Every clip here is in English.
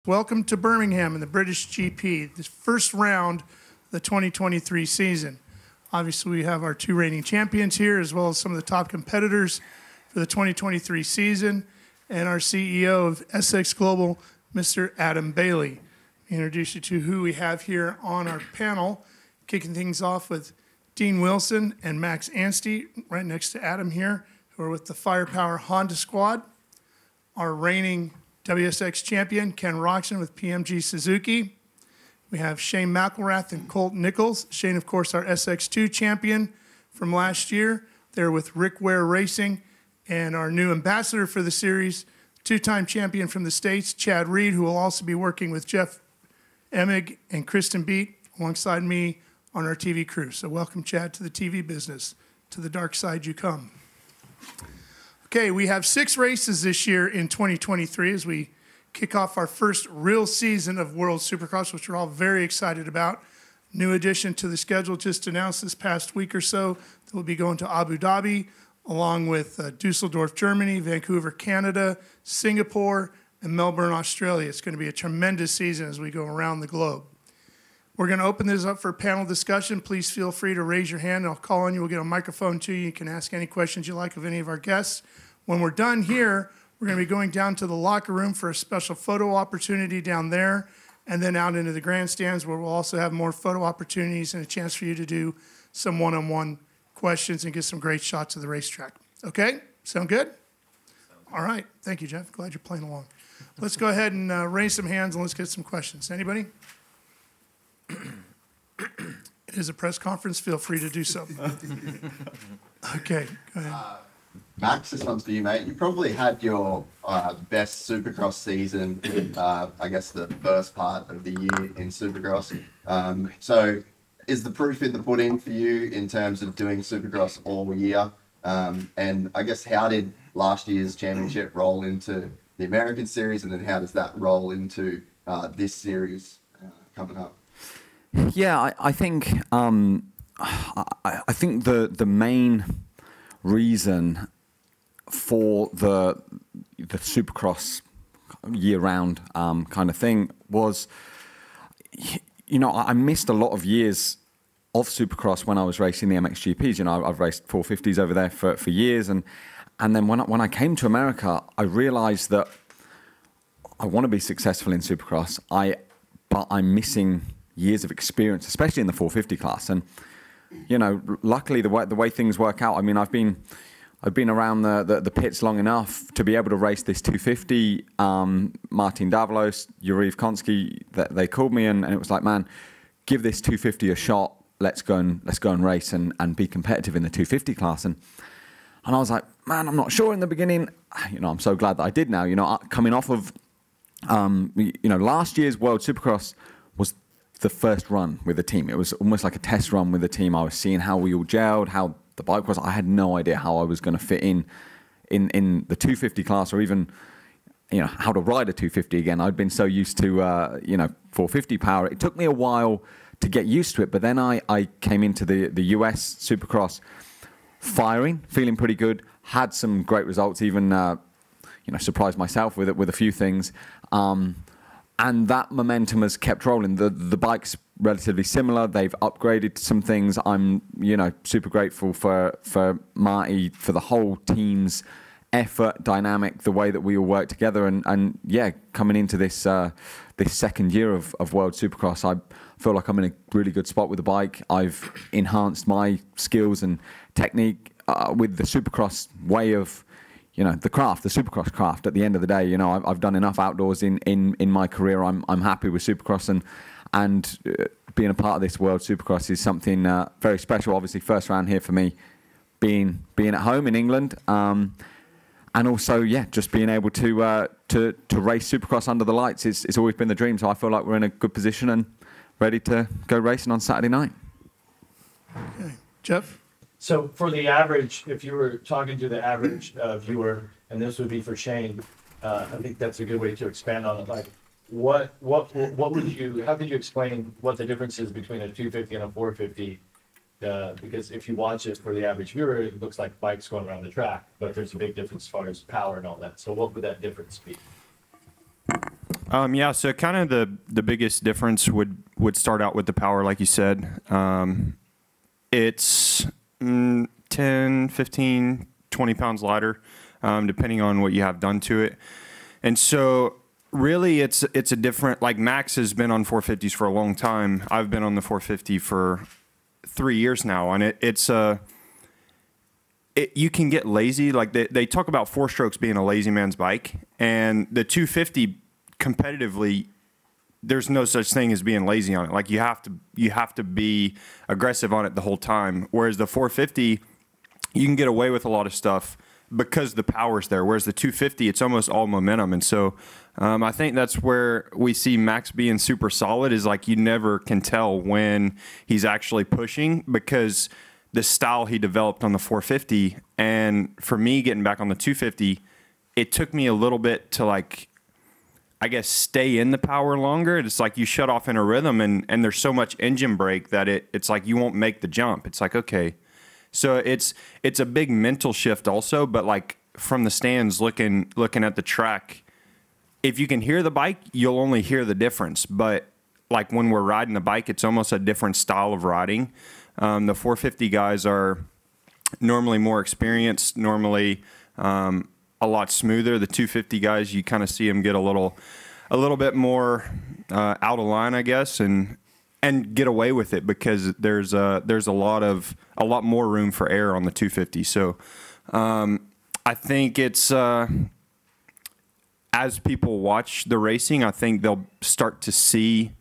Welcome to Birmingham in the British GP, the first round of the 2023 season. Obviously, we have our two reigning champions here, as well as some of the top competitors for the 2023 season, and our CEO of SX Global, Mr. Adam Bailey. Introduce you to who we have here on our panel, kicking things off with Dean Wilson and Max Anstie, right next to Adam here, who are with the Firepower Honda Squad. Our reigning WSX champion, Ken Roczen with PMG Suzuki. We have Shane McElrath and Colt Nichols. Shane, of course, our SX2 champion from last year. They're with Rick Ware Racing. And our new ambassador for the series, two-time champion from the States, Chad Reed, who will also be working with Jeff Emig and Kristen Beat alongside me on our TV crew. So welcome, Chad, to the TV business. To the dark side you come. Okay, we have 6 races this year in 2023 as we kick off our first real season of World Supercross, which we're all very excited about. New addition to the schedule just announced this past week or so that we'll be going to Abu Dhabi, along with Dusseldorf, Germany, Vancouver, Canada, Singapore, and Melbourne, Australia. It's going to be a tremendous season as we go around the globe. We're going to open this up for panel discussion. Please feel free to raise your hand. I'll call on you. We'll get a microphone to you. You can ask any questions you like of any of our guests. When we're done here, we're going to be going down to the locker room for a special photo opportunity down there, and then out into the grandstands where we'll also have more photo opportunities and a chance for you to do some one-on-one questions and get some great shots of the racetrack. Okay? Sound good? All right. Thank you, Jeff. Glad you're playing along. Let's go ahead and raise some hands and let's get some questions. Anybody? It is a press conference. Feel free to do so. Okay, go ahead. Max, this one's for you, mate. You probably had your best Supercross season, I guess the first part of the year in Supercross. So is the proof in the pudding for you in terms of doing Supercross all year? And I guess how did last year's championship roll into the American series, and then how does that roll into this series coming up? Yeah, I think I think the main reason for the Supercross year-round kind of thing was, you know, I missed a lot of years of Supercross when I was racing the MXGPs. You know, I've raced 450s over there for years, and then when I came to America, I realized that I want to be successful in Supercross. But I'm missing years of experience, especially in the 450 class. And you know, luckily the way things work out. I mean, I've been around the pits long enough to be able to race this 250. Martin Davalos, Yuriv Konski, they called me and it was like, man, give this 250 a shot. Let's go and race and be competitive in the 250 class. And I was like, man, I'm not sure in the beginning. You know, I'm so glad that I did now. You know, coming off of you know, last year's World Supercross was the first run with the team. It was almost like a test run with the team. I was seeing how we all gelled, how the bike was. I had no idea how I was going to fit in the 250 class, or even, you know, how to ride a 250 again. I'd been so used to you know, 450 power. It took me a while to get used to it, but then I came into the US Supercross firing, feeling pretty good, had some great results, even you know, surprised myself with a few things. And that momentum has kept rolling. The bike's relatively similar. They've upgraded some things. I'm, you know, super grateful for Marty, for the whole team's effort, dynamic, the way that we all work together. And yeah, coming into this this second year of World Supercross, I feel like I'm in a really good spot with the bike. I've enhanced my skills and technique with the Supercross way of, you know, the craft, the Supercross craft. At the end of the day, you know, I've done enough outdoors in my career. I'm happy with Supercross, and being a part of this World Supercross is something very special. Obviously, first round here for me, being at home in England, and also, yeah, just being able to race Supercross under the lights. It's always been the dream. So I feel like we're in a good position and ready to go racing on Saturday night. Okay, Jeff. So for the average, if you were talking to the average viewer, and this would be for Shane, I think that's a good way to expand on it. Like, what would you? How could you explain what the difference is between a 250 and a 450? Because if you watch it for the average viewer, it looks like bikes going around the track, but there's a big difference as far as power and all that. So what would that difference be? Yeah, so kind of the biggest difference would start out with the power, like you said. It's 10, 15, 20 pounds lighter, depending on what you have done to it. And so really it's a different, like Max has been on 450s for a long time. I've been on the 450 for 3 years now, and you can get lazy. Like they talk about four strokes being a lazy man's bike, and the 250 competitively, there's no such thing as being lazy on it. Like you have to be aggressive on it the whole time. Whereas the 450, you can get away with a lot of stuff because the power's there. Whereas the 250, it's almost all momentum. And so I think that's where we see Max being super solid, is like you never can tell when he's actually pushing because the style he developed on the 450. And for me, getting back on the 250, it took me a little bit to, like, I guess, stay in the power longer. It's like you shut off in a rhythm, and there's so much engine brake that it's like you won't make the jump. It's like, okay. So it's a big mental shift also, but like from the stands looking at the track, if you can hear the bike, you'll only hear the difference. But like when we're riding the bike, it's almost a different style of riding. The 450 guys are normally more experienced, normally a lot smoother. The 250 guys, you kind of see them get a little bit more out of line, I guess, and get away with it because there's a lot more room for error on the 250. So I think it's as people watch the racing, I think they'll start to see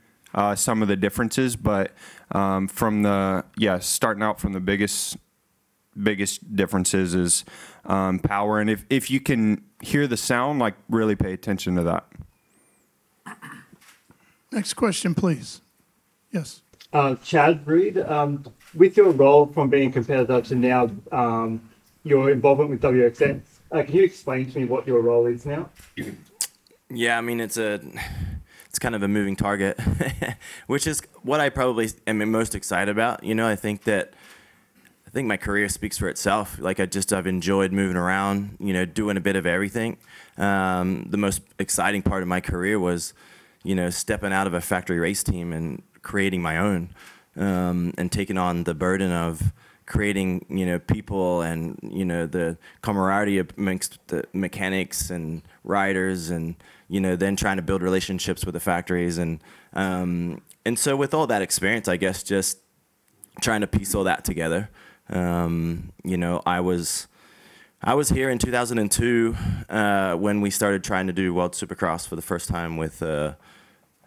some of the differences. But starting out from the biggest differences is power, and if you can hear the sound, like really pay attention to that. Next question, please. Yes. Chad Reed, with your role from being a competitor to now your involvement with WSX, can you explain to me what your role is now? Yeah, I mean, it's kind of a moving target, which is what I probably am most excited about. You know, I think my career speaks for itself. Like I've enjoyed moving around, you know, doing a bit of everything. The most exciting part of my career was, you know, stepping out of a factory race team and creating my own, and taking on the burden of creating, you know, people and, you know, the camaraderie amongst the mechanics and riders, and, you know, then trying to build relationships with the factories. And so with all that experience, I guess just trying to piece all that together. You know, I was here in 2002 when we started trying to do World Supercross for the first time with,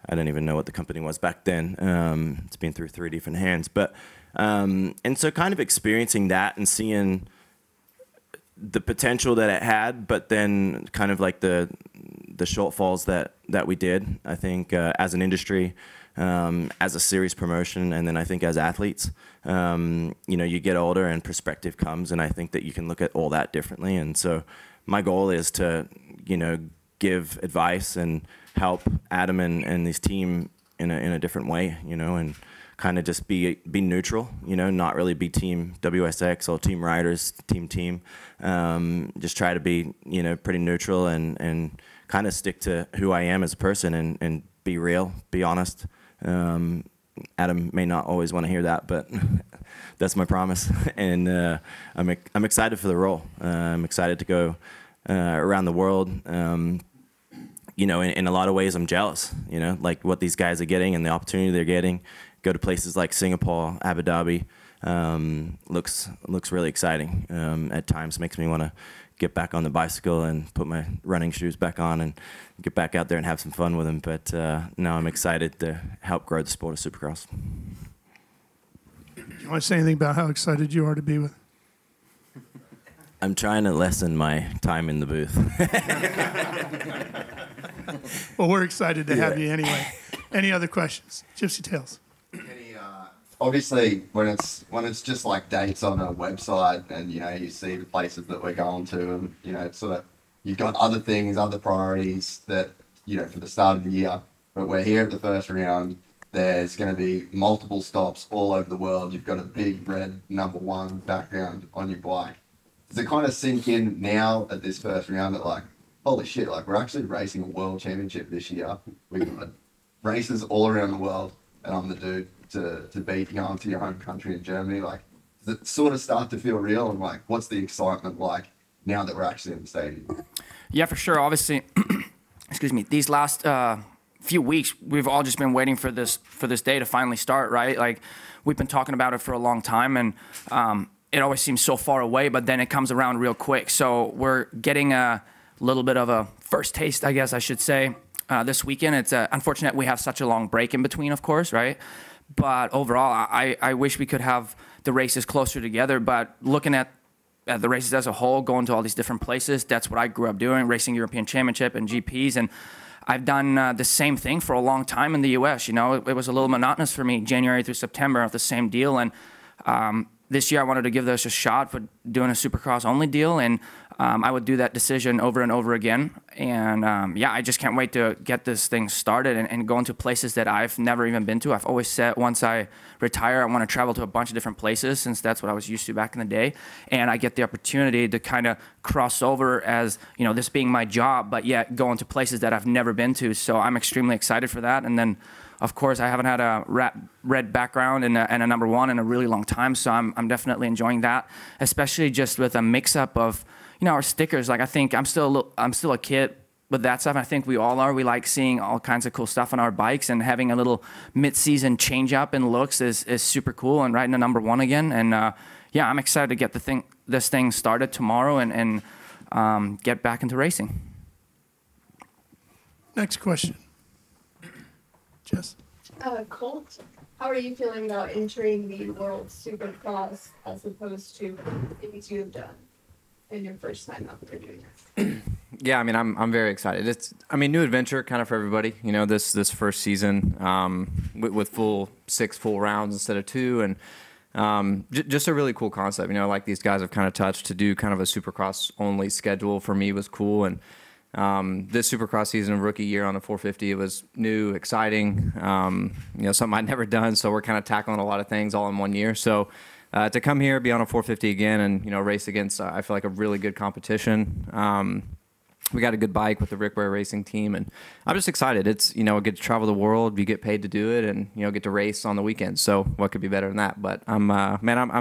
I don't even know what the company was back then. It's been through 3 different hands. But, and so kind of experiencing that and seeing the potential that it had, but then kind of like the shortfalls that we did, I think, as an industry, as a series promotion, and then I think as athletes, you know, you get older and perspective comes, and I think that you can look at all that differently. And so my goal is to, you know, give advice and help Adam and his team in a different way, you know, and kind of just be neutral, you know, not really be team WSX or team riders, team. Just try to be, you know, pretty neutral and kind of stick to who I am as a person and be real, be honest. Adam may not always want to hear that, but that's my promise. And I'm excited for the role. I'm excited to go around the world. You know, in a lot of ways, I'm jealous, you know, like what these guys are getting and the opportunity they're getting. Go to places like Singapore, Abu Dhabi, looks really exciting. At times makes me want to get back on the bicycle and put my running shoes back on and get back out there and have some fun with them. But no, I'm excited to help grow the sport of Supercross. You want to say anything about how excited you are to be with? I'm trying to lessen my time in the booth. Well, we're excited to have you anyway. Any other questions? Gypsy Tales. Obviously, when it's just like dates on a website, and you know you see the places that we're going to, and you know it's sort of you've got other things, other priorities that you know for the start of the year. But we're here at the first round. There's going to be multiple stops all over the world. You've got a big red #1 background on your bike. Does it kind of sink in now at this first round that like holy shit, like we're actually racing a world championship this year. We got races all around the world, and I'm the dude to beat going to your home country in Germany. Like, does it sort of start to feel real? And like, what's the excitement like now that we're actually in the stadium? Yeah, for sure. Obviously, excuse me, these last few weeks, we've all just been waiting for this day to finally start, right? Like, we've been talking about it for a long time, and it always seems so far away, but then it comes around real quick. So we're getting a little bit of a first taste, I guess I should say, this weekend. It's unfortunate we have such a long break in between, of course, right? But overall, I wish we could have the races closer together. But looking at the races as a whole, going to all these different places, that's what I grew up doing, racing European Championship and GPs. And I've done the same thing for a long time in the U.S. You know, it was a little monotonous for me, January through September, the same deal. And this year I wanted to give this a shot for doing a Supercross only deal, and I would do that decision over and over again. And yeah, I just can't wait to get this thing started and go into places that I've never even been to. I've always said once I retire, I want to travel to a bunch of different places, since that's what I was used to back in the day. And I get the opportunity to kind of cross over as, you know, this being my job, but yet go into places that I've never been to. So I'm extremely excited for that. And then, of course, I haven't had a red background and a number one in a really long time, so I'm definitely enjoying that, especially just with a mix-up of, you know, our stickers. Like, I think I'm still a kid with that stuff. I think we all are. We like seeing all kinds of cool stuff on our bikes, and having a little mid-season change-up in looks is super cool, and riding a number one again. And yeah, I'm excited to get this thing started tomorrow and get back into racing. Next question. Jess? Colt, how are you feeling about entering the World Supercross as opposed to things you have done in your first time out there doing this? Yeah, I mean, I'm very excited. It's, I mean, new adventure kind of for everybody. You know, this first season with 6 full rounds instead of 2, and just a really cool concept. You know, like these guys have kind of touched, to do kind of a Supercross only schedule for me was cool. And this Supercross season, rookie year on the 450, it was new, exciting, you know, something I'd never done. So we're kind of tackling a lot of things all in one year. So to come here, be on a 450 again, and, you know, race against, I feel like, a really good competition. We got a good bike with the Rick Ware Racing team, and I'm just excited. It's, you know, I get to travel the world, you get paid to do it, and, you know, get to race on the weekends. So what could be better than that? But I'm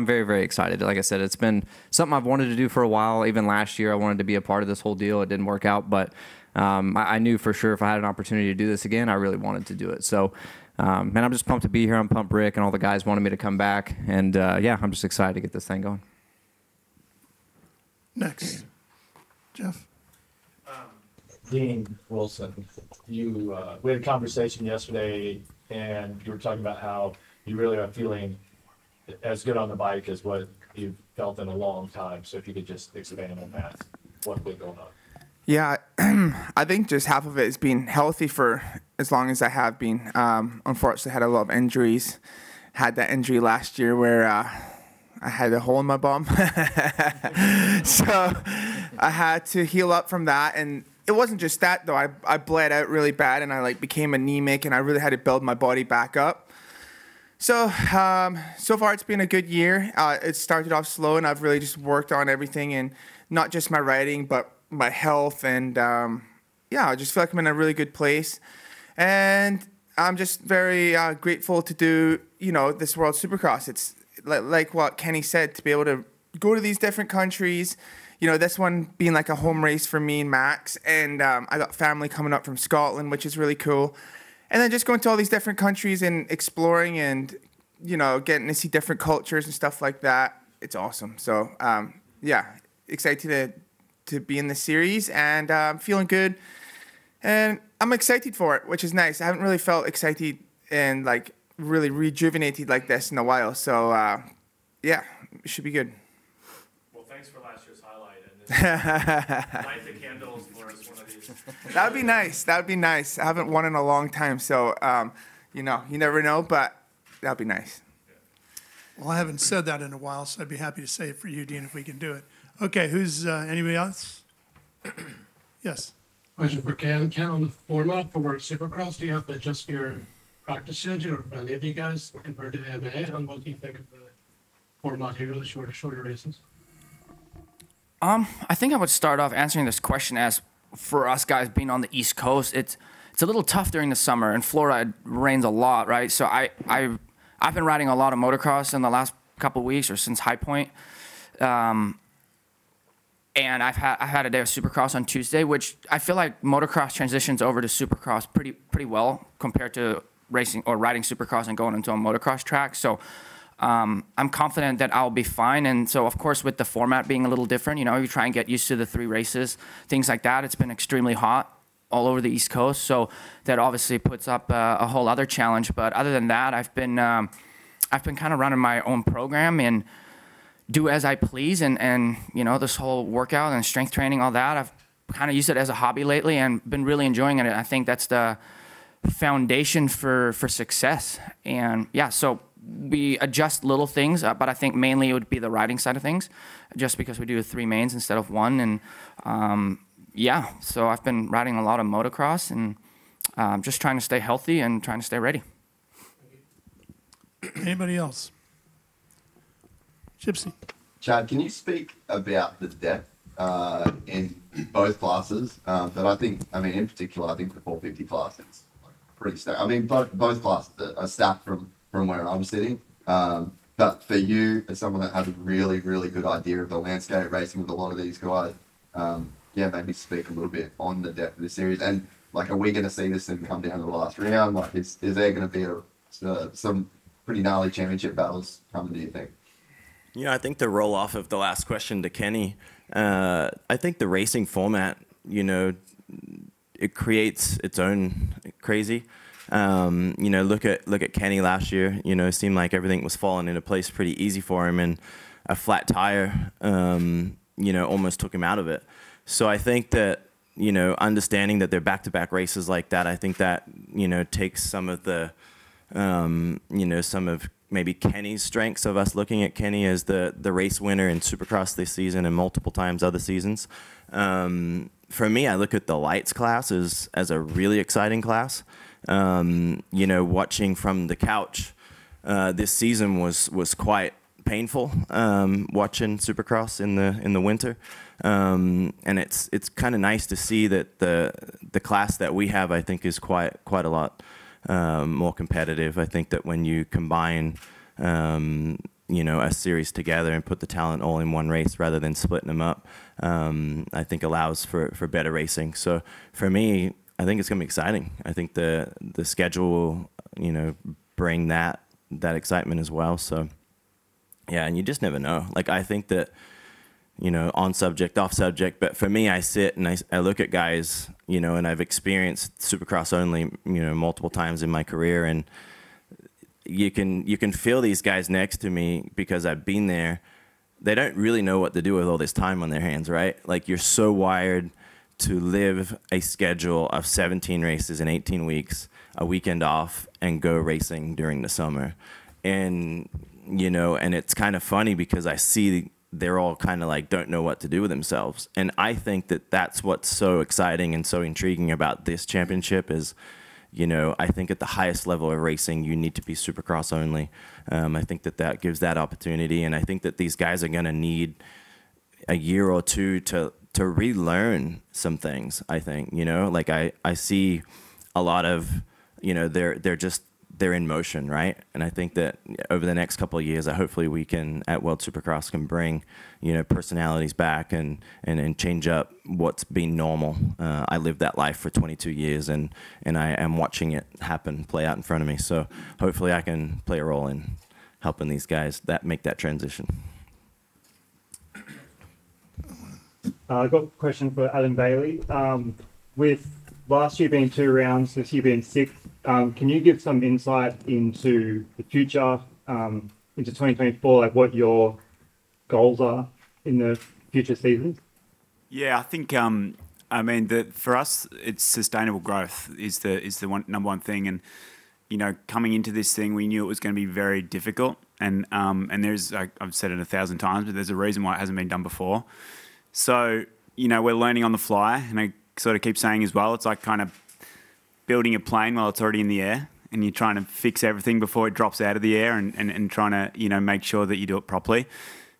very, very excited. Like I said, it's been something I've wanted to do for a while. Even last year, I wanted to be a part of this whole deal. It didn't work out, but I knew for sure if I had an opportunity to do this again, I really wanted to do it. So, man, I'm just pumped to be here. I'm pumped Rick and all the guys wanted me to come back, and yeah, I'm just excited to get this thing going. Next. Jeff? Dean Wilson, we had a conversation yesterday, and you were talking about how you really are feeling as good on the bike as what you've felt in a long time. So if you could just expand on that, what's been going on? Yeah, I think just half of it is being healthy for as long as I have been. Unfortunately, I had a lot of injuries. Had that injury last year where I had a hole in my bum. So I had to heal up from that, and it wasn't just that though. I bled out really bad, and I like became anemic, and I really had to build my body back up. So so far it's been a good year. It started off slow, and I've really just worked on everything, and not just my riding, but my health, and yeah, I just feel like I'm in a really good place, and I'm just very grateful to do, you know, this World Supercross. It's like what Kenny said, to be able to go to these different countries. You know, this one being like a home race for me and Max, and I got family coming up from Scotland, which is really cool. And then just going to all these different countries and exploring, and, you know, getting to see different cultures and stuff like that. It's awesome. So yeah, excited to be in the series, and I'm feeling good, and I'm excited for it, which is nice. I haven't really felt excited and like really rejuvenated like this in a while. So yeah, it should be good. Well, thanks for last year's highlight. Light the candles for us one of these. That would be nice. That would be nice. I haven't won in a long time, so you know, you never know, but that'd be nice. Well, I haven't said that in a while, so I'd be happy to say it for you, Dean, if we can do it. Okay, who's anybody else? Yes. Question for Ken. Ken, on the format for World Supercross, do you have to adjust your practice schedule, or any of you guys, compared to the MMA? And what do you think of the format here, the shorter races? I think I would start off answering this question as for us guys being on the East Coast, it's a little tough during the summer. In Florida, it rains a lot, right? So I've been riding a lot of motocross in the last couple of weeks or since High Point. And I've had a day of supercross on Tuesday, which I feel like motocross transitions over to supercross pretty well compared to racing or riding supercross and going into a motocross track. So I'm confident that I'll be fine. And so, of course, with the format being a little different, you know, you try and get used to the 3 races, things like that. It's been extremely hot all over the East Coast, so that obviously puts up a whole other challenge. But other than that, I've been kind of running my own program and do as I please. And you know, this whole workout and strength training, all that, I've kind of used it as a hobby lately and been really enjoying it. I think that's the foundation for success. And yeah, so we adjust little things, but I think mainly it would be the riding side of things, just because we do 3 mains instead of 1. And yeah, so I've been riding a lot of motocross and just trying to stay healthy and trying to stay ready. Anybody else? Gypsy. Chad, can you speak about the depth in both classes? But I mean, in particular, I think the 450 class is pretty stacked. I mean, both classes are stacked from where I'm sitting. But for you, as someone that has a really, really good idea of the landscape racing with a lot of these guys, yeah, maybe speak a little bit on the depth of the series. And like, are we going to see this thing come down to the last round? Like, is there going to be some pretty gnarly championship battles coming, do you think? Yeah, I think the roll off of the last question to Kenny, I think the racing format, you know, it creates its own crazy. You know, look at Kenny last year. You know, it seemed like everything was falling into place pretty easy for him, and a flat tire, you know, almost took him out of it. So I think that, you know, understanding that they're back-to-back races like that, I think that, you know, takes some of the, you know, some of maybe Kenny's strengths of us looking at Kenny as the race winner in Supercross this season and multiple times other seasons. For me, I look at the lights class as a really exciting class. You know, watching from the couch this season was quite painful, watching Supercross in the winter. And it's kind of nice to see that the class that we have, I think, is quite a lot more competitive. I think that when you combine, you know, a series together and put the talent all in one race rather than splitting them up, I think allows for better racing. So for me, I think it's going to be exciting. I think the schedule will, you know, bring that excitement as well. So yeah, and you just never know. Like, I think that, you know, on subject, off subject, but for me, I sit and I look at guys, you know, and I've experienced Supercross only, you know, multiple times in my career, and you can feel these guys next to me because I've been there. They don't really know what to do with all this time on their hands, right? Like, you're so wired to live a schedule of 17 races in 18 weeks, a weekend off, and go racing during the summer. And, you know, and it's kind of funny because I see they're all kind of like don't know what to do with themselves. And I think that that's what's so exciting and so intriguing about this championship is, you know, I think at the highest level of racing, you need to be Supercross only. I think that gives that opportunity. And I think that these guys are going to need a year or two to relearn some things, I think, you know, like I see a lot of, you know, they're in motion, right? And I think that over the next couple of years, hopefully we can, at World Supercross, can bring, you know, personalities back and change up what's been normal. I lived that life for 22 years, and I am watching it play out in front of me. So hopefully I can play a role in helping these guys make that transition. I've got a question for Adam Bailey. With last year being 2 rounds, this year being 6, can you give some insight into the future, into 2024, like what your goals are in the future seasons? Yeah, I think I mean for us, it's sustainable growth is the number one thing, and you know, coming into this thing, we knew it was going to be very difficult, and there's I've said it 1,000 times, but there's a reason why it hasn't been done before. So you know, we're learning on the fly, and I sort of keep saying as well, it's like kind of building a plane while it's already in the air, and you're trying to fix everything before it drops out of the air, and trying to, you know, make sure that you do it properly.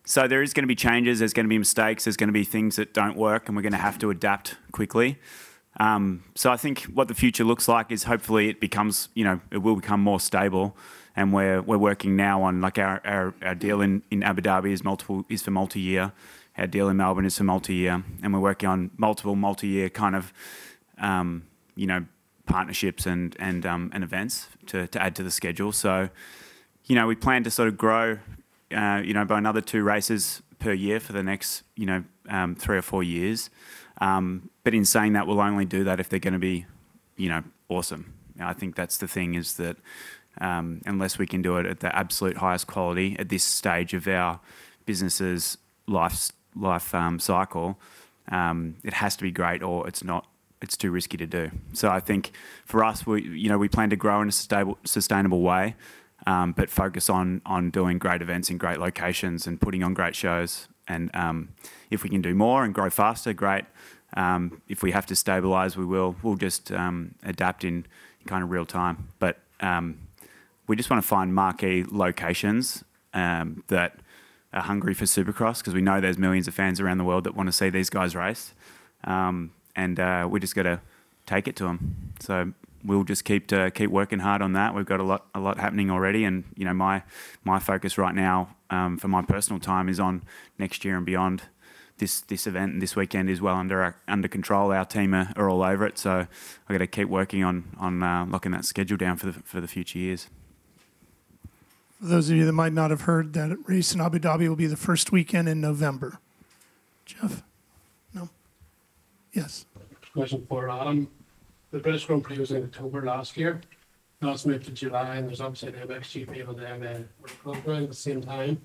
So there is going to be changes. There's going to be mistakes. There's going to be things that don't work, and we're going to have to adapt quickly. So I think what the future looks like is hopefully it becomes, it will become more stable. And we're working now on like our deal in Abu Dhabi is for multi-year. Our deal in Melbourne is for multi-year, and we're working on multiple multi-year kind of partnerships and events to add to the schedule. So we plan to sort of grow by another 2 races per year for the next 3 or 4 years. But in saying that, we'll only do that if they're going to be awesome. I think that's the thing, is that unless we can do it at the absolute highest quality at this stage of our business's life cycle, it has to be great, or it's not. It's too risky to do. So I think for us, we plan to grow in a sustainable way, but focus on doing great events in great locations and putting on great shows. And if we can do more and grow faster, great. If we have to stabilise, we will. We'll just adapt in kind of real time. But we just want to find marquee locations that are hungry for Supercross, because we know there's millions of fans around the world that want to see these guys race, and we just got to take it to them. So we'll just keep working hard on that. We've got a lot happening already, and my focus right now for my personal time is on next year and beyond. This event and this weekend is well under control. Our team are all over it, so I've got to keep working on locking that schedule down for the future years. For those of you that might not have heard, that race in Abu Dhabi will be the first weekend in November. Jeff? No? Yes. Question for Adam. The British Grand Prix was in October last year. Now it's moved to July, and there's obviously an MXGP and the MA World Cup at the same time.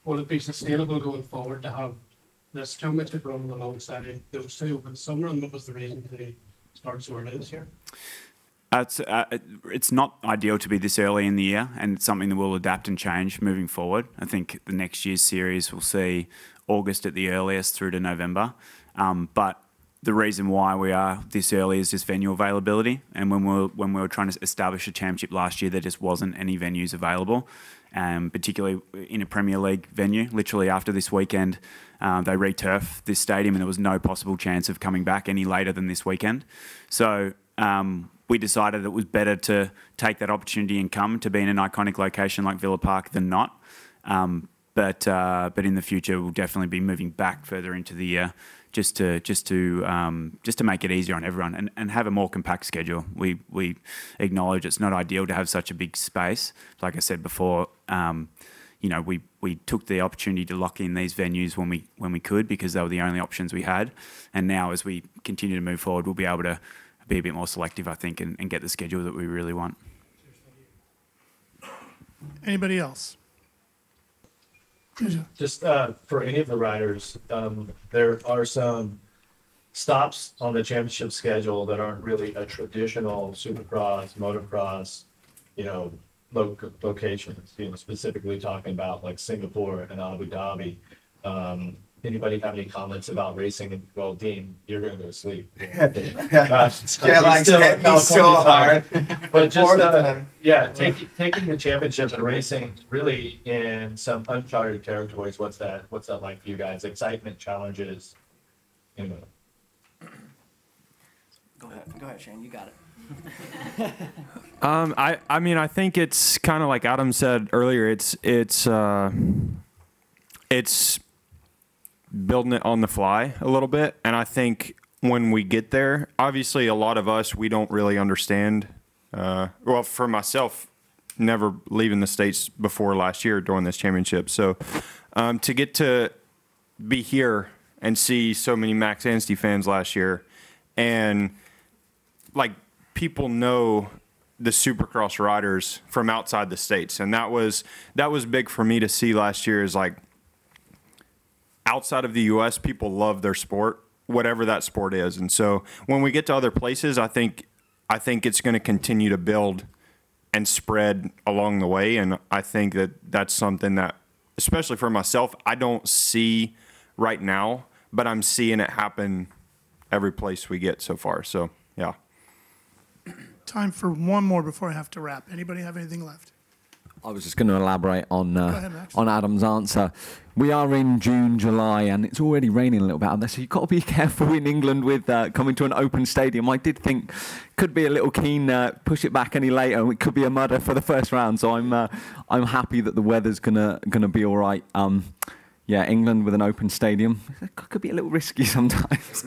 Will it be sustainable going forward to have this championship running alongside those two over the summer, and what was the reason to start so early this year? It's not ideal to be this early in the year, and it's something that will adapt and change moving forward. I think the next year's series will see August at the earliest through to November. But the reason why we are this early is just venue availability. And when we were trying to establish a championship last year, there just wasn't any venues available, particularly in a Premier League venue. Literally after this weekend, they re-turfed this stadium, and there was no possible chance of coming back any later than this weekend. So we decided it was better to take that opportunity and come to be in an iconic location like Villa Park than not. But in the future, we'll definitely be moving back further into the year, just to make it easier on everyone and have a more compact schedule. We acknowledge it's not ideal to have such a big space. Like I said before, we took the opportunity to lock in these venues when we could, because they were the only options we had. And now, as we continue to move forward, we'll be able to be a bit more selective, I think, and get the schedule that we really want. Anybody else? Just for any of the riders, there are some stops on the championship schedule that aren't really a traditional supercross, motocross, locations, specifically talking about like Singapore and Abu Dhabi. Anybody have any comments about racing? Well, Dean, you're going to go to sleep. He's so hard. But just, taking the championship and racing really in some uncharted territories. What's that like for you guys? Excitement, challenges, Go ahead, Shane. You got it. I think it's kind of like Adam said earlier. It's building it on the fly a little bit, and I think when we get there, obviously a lot of us, we don't really understand. Well, for myself, never leaving the States before last year during this championship, so to get to be here and see so many Max Anstie fans last year, and like people know the Supercross riders from outside the States, and that was big for me to see last year. Is like, outside of the U.S., people love their sport, whatever that sport is. And so when we get to other places, I think it's going to continue to build and spread along the way. And I think that's something that, especially for myself, I don't see right now, but I'm seeing it happen every place we get so far. So, yeah. Time for one more before I have to wrap. Anybody have anything left? I was just going to elaborate on ahead, Max. on Adam's answer. We are in June, July, and it's already raining a little bit out there, so you've got to be careful in England with coming to an open stadium. I did think could be a little keen, push it back any later. It could be a mudder for the first round, so I'm happy that the weather's gonna be all right. Yeah, England with an open stadium could be a little risky sometimes.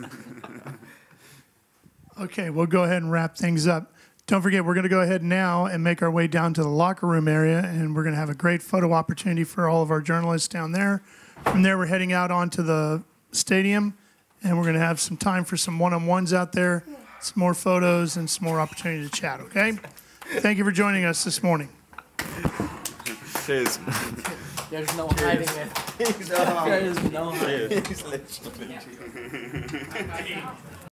Okay, we'll go ahead and wrap things up. Don't forget, we're going to go ahead now and make our way down to the locker room area, and we're going to have a great photo opportunity for all of our journalists down there. From there, we're heading out onto the stadium, and we're going to have some time for some one-on-ones out there, some more photos, and some more opportunity to chat, okay? Thank you for joining us this morning. Cheers. There's no hiding it. There is no hiding. Cheers.